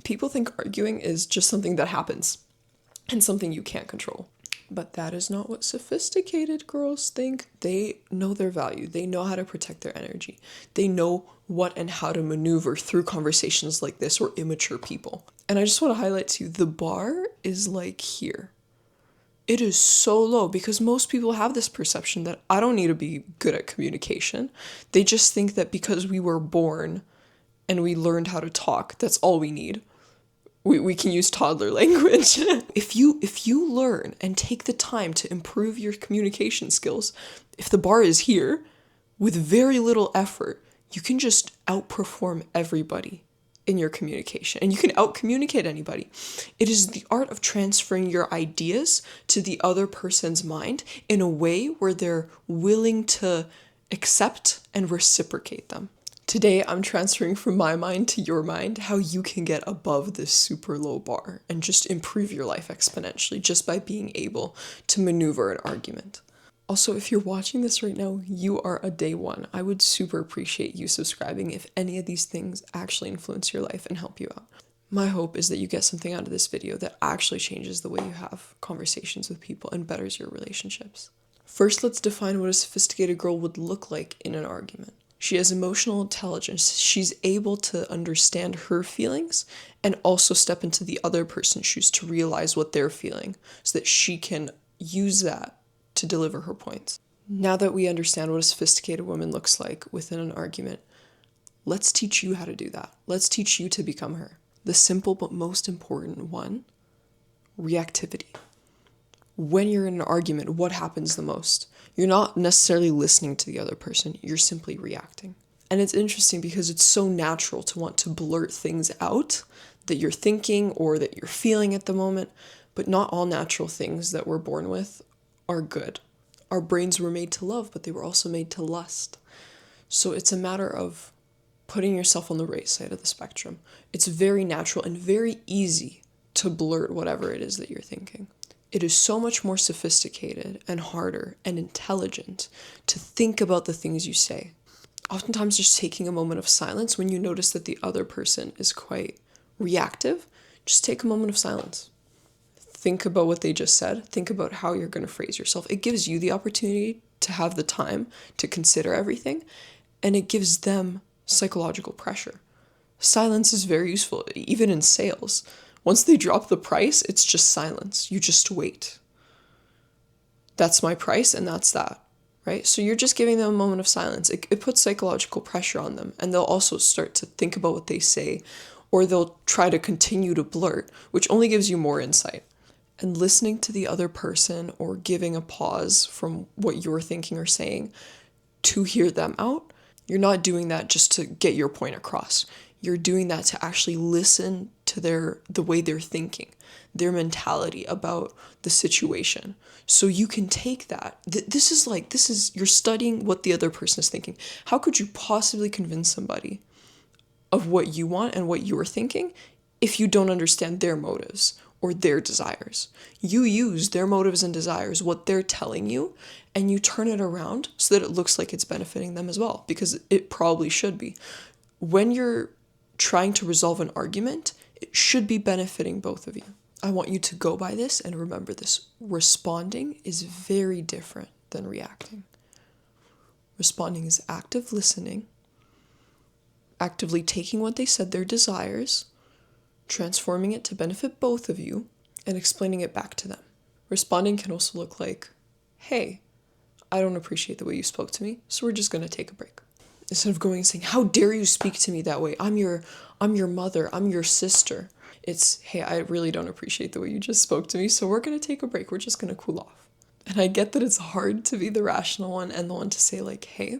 People think arguing is just something that happens and something you can't control. But that is not what sophisticated girls think. They know their value. They know how to protect their energy. They know what and how to maneuver through conversations like this or immature people. And I just want to highlight to you, the bar is like here. It is so low because most people have this perception that I don't need to be good at communication. They just think that because we were born and we learned how to talk, that's all we need. We can use toddler language. If you learn and take the time to improve your communication skills, if the bar is here, with very little effort, you can just outperform everybody in your communication, and you can out-communicate anybody. It is the art of transferring your ideas to the other person's mind in a way where they're willing to accept and reciprocate them. Today, I'm transferring from my mind to your mind how you can get above this super low bar and just improve your life exponentially just by being able to maneuver an argument. Also, if you're watching this right now, you are a day one. I would super appreciate you subscribing if any of these things actually influence your life and help you out. My hope is that you get something out of this video that actually changes the way you have conversations with people and betters your relationships. First, let's define what a sophisticated girl would look like in an argument. She has emotional intelligence. She's able to understand her feelings and also step into the other person's shoes to realize what they're feeling so that she can use that to deliver her points. Now that we understand what a sophisticated woman looks like within an argument, let's teach you how to do that. Let's teach you to become her. The simple but most important one, reactivity. When you're in an argument, what happens the most? You're not necessarily listening to the other person, you're simply reacting. And it's interesting because it's so natural to want to blurt things out that you're thinking or that you're feeling at the moment, but not all natural things that we're born with are good. Our brains were made to love, but they were also made to lust. So it's a matter of putting yourself on the right side of the spectrum. It's very natural and very easy to blurt whatever it is that you're thinking. It is so much more sophisticated and harder and intelligent to think about the things you say. Oftentimes just taking a moment of silence when you notice that the other person is quite reactive, just take a moment of silence. Think about what they just said. Think about how you're going to phrase yourself. It gives you the opportunity to have the time to consider everything, and it gives them psychological pressure. Silence is very useful, even in sales. Once they drop the price, it's just silence. You just wait. That's my price and that's that, right? So you're just giving them a moment of silence. It puts psychological pressure on them, and they'll also start to think about what they say, or they'll try to continue to blurt, which only gives you more insight. And listening to the other person or giving a pause from what you're thinking or saying to hear them out, you're not doing that just to get your point across. You're doing that to actually listen to the way they're thinking, their mentality about the situation. So you can take that. This is you're studying what the other person is thinking. How could you possibly convince somebody of what you want and what you're thinking if you don't understand their motives or their desires? You use their motives and desires, what they're telling you, and you turn it around so that it looks like it's benefiting them as well, because it probably should be. When you're trying to resolve an argument, it should be benefiting both of you. I want you to go by this and remember this. Responding is very different than reacting. Responding is active listening, actively taking what they said, their desires, transforming it to benefit both of you, and explaining it back to them. Responding can also look like, hey, I don't appreciate the way you spoke to me, so we're just going to take a break. Instead of going and saying, how dare you speak to me that way? I'm your mother, I'm your sister. It's, hey, I really don't appreciate the way you just spoke to me, so we're going to take a break. We're just going to cool off. And I get that it's hard to be the rational one and the one to say like, hey,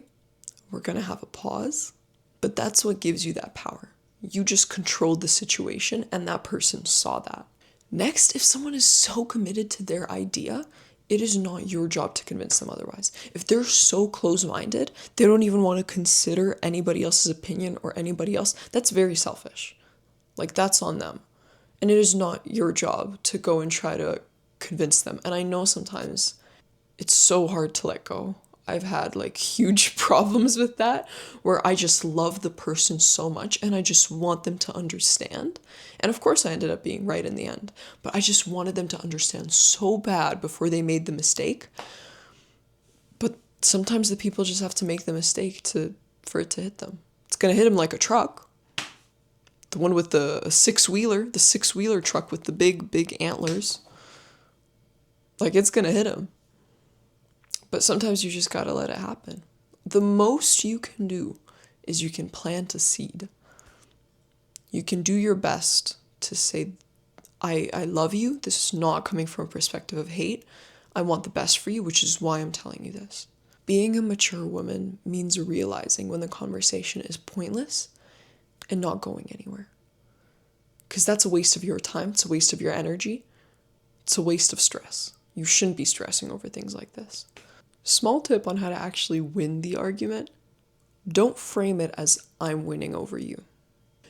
we're going to have a pause. But that's what gives you that power. You just controlled the situation and that person saw that. Next, if someone is so committed to their idea, it is not your job to convince them otherwise. If they're so close-minded, they don't even want to consider anybody else's opinion or anybody else, that's very selfish. Like, that's on them. And it is not your job to go and try to convince them. And I know sometimes it's so hard to let go I've had like huge problems with that, where I just love the person so much and I just want them to understand. And of course I ended up being right in the end, but I just wanted them to understand so bad before they made the mistake. But sometimes the people just have to make the mistake for it to hit them. It's gonna hit them like a truck. The one with the six-wheeler truck with the big antlers. Like, it's gonna hit them. But sometimes you just gotta let it happen. The most you can do is you can plant a seed. You can do your best to say, I love you. This is not coming from a perspective of hate. I want the best for you, which is why I'm telling you this. Being a mature woman means realizing when the conversation is pointless and not going anywhere. Because that's a waste of your time. It's a waste of your energy. It's a waste of stress. You shouldn't be stressing over things like this. Small tip on how to actually win the argument. Don't frame it as I'm winning over you.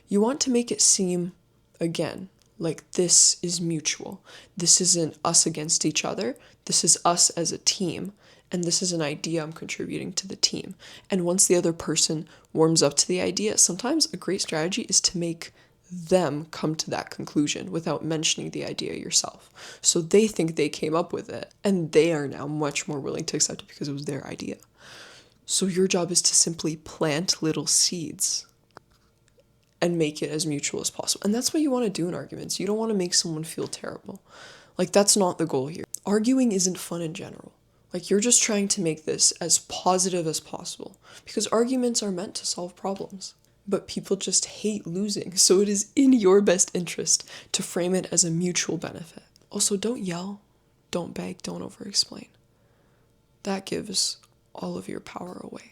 You want to make it seem, again, like this is mutual. This isn't us against each other. This is us as a team. And this is an idea I'm contributing to the team. And once the other person warms up to the idea, sometimes a great strategy is to make them come to that conclusion without mentioning the idea yourself. So they think they came up with it, and they are now much more willing to accept it because it was their idea. So your job is to simply plant little seeds and make it as mutual as possible. And that's what you want to do in arguments. You don't want to make someone feel terrible. Like, that's not the goal here. Arguing isn't fun in general. Like, you're just trying to make this as positive as possible because arguments are meant to solve problems. But people just hate losing, so it is in your best interest to frame it as a mutual benefit. Also, don't yell, don't beg, don't over-explain. That gives all of your power away.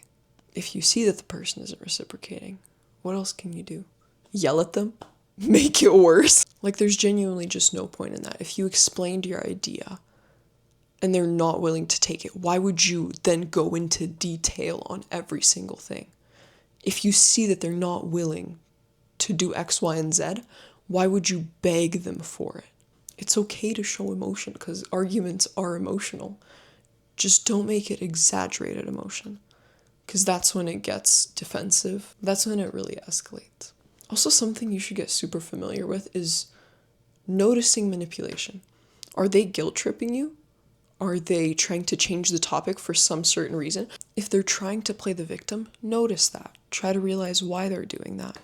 If you see that the person isn't reciprocating, what else can you do? Yell at them? Make it worse? Like, there's genuinely just no point in that. If you explained your idea and they're not willing to take it, why would you then go into detail on every single thing? If you see that they're not willing to do X, Y, and Z, why would you beg them for it? It's okay to show emotion because arguments are emotional. Just don't make it exaggerated emotion because that's when it gets defensive. That's when it really escalates. Also, something you should get super familiar with is noticing manipulation. Are they guilt tripping you? Are they trying to change the topic for some certain reason? If they're trying to play the victim, notice that. Try to realize why they're doing that.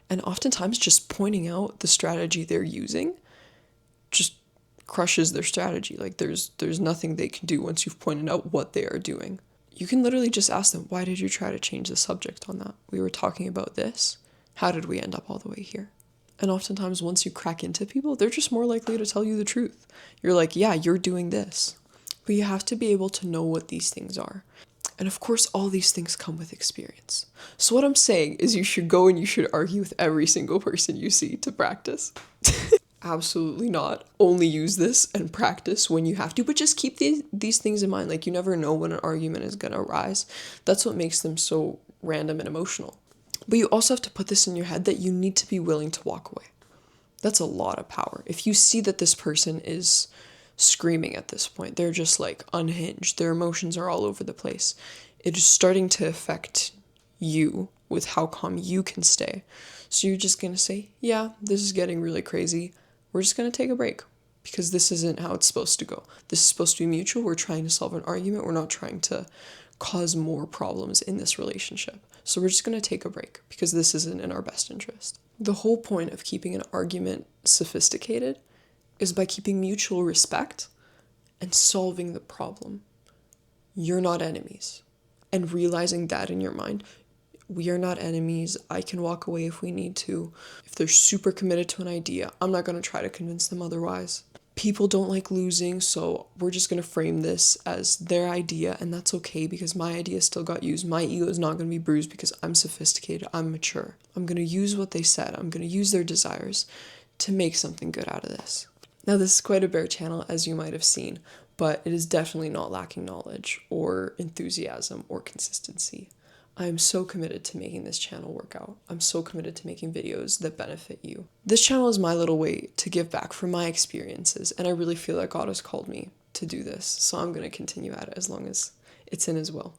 And oftentimes just pointing out the strategy they're using just crushes their strategy. Like, there's nothing they can do once you've pointed out what they are doing. You can literally just ask them, why did you try to change the subject on that? We were talking about this. How did we end up all the way here? And oftentimes once you crack into people, they're just more likely to tell you the truth. You're like, yeah, you're doing this. But you have to be able to know what these things are. And of course, all these things come with experience. So what I'm saying is you should go and you should argue with every single person you see to practice. Absolutely not. Only use this and practice when you have to, but just keep these things in mind. Like, you never know when an argument is going to arise. That's what makes them so random and emotional. But you also have to put this in your head that you need to be willing to walk away. That's a lot of power. If you see that this person is screaming at this point, they're just like unhinged, their emotions are all over the place, it is starting to affect you with how calm you can stay. So you're just gonna say, yeah, this is getting really crazy, we're just gonna take a break because this isn't how it's supposed to go. This is supposed to be mutual. We're trying to solve an argument. We're not trying to cause more problems in this relationship. So we're just going to take a break because this isn't in our best interest. The whole point of keeping an argument sophisticated is by keeping mutual respect and solving the problem. You're not enemies. And realizing that in your mind, we are not enemies. I can walk away if we need to. If they're super committed to an idea, I'm not going to try to convince them otherwise. People don't like losing, so we're just going to frame this as their idea, and that's okay because my idea still got used. My ego is not going to be bruised because I'm sophisticated, I'm mature. I'm going to use what they said. I'm going to use their desires to make something good out of this. Now, this is quite a bare channel, as you might have seen, but it is definitely not lacking knowledge or enthusiasm or consistency. I am so committed to making this channel work out. I'm so committed to making videos that benefit you. This channel is my little way to give back from my experiences, and I really feel that God has called me to do this, so I'm going to continue at it as long as it's in His will.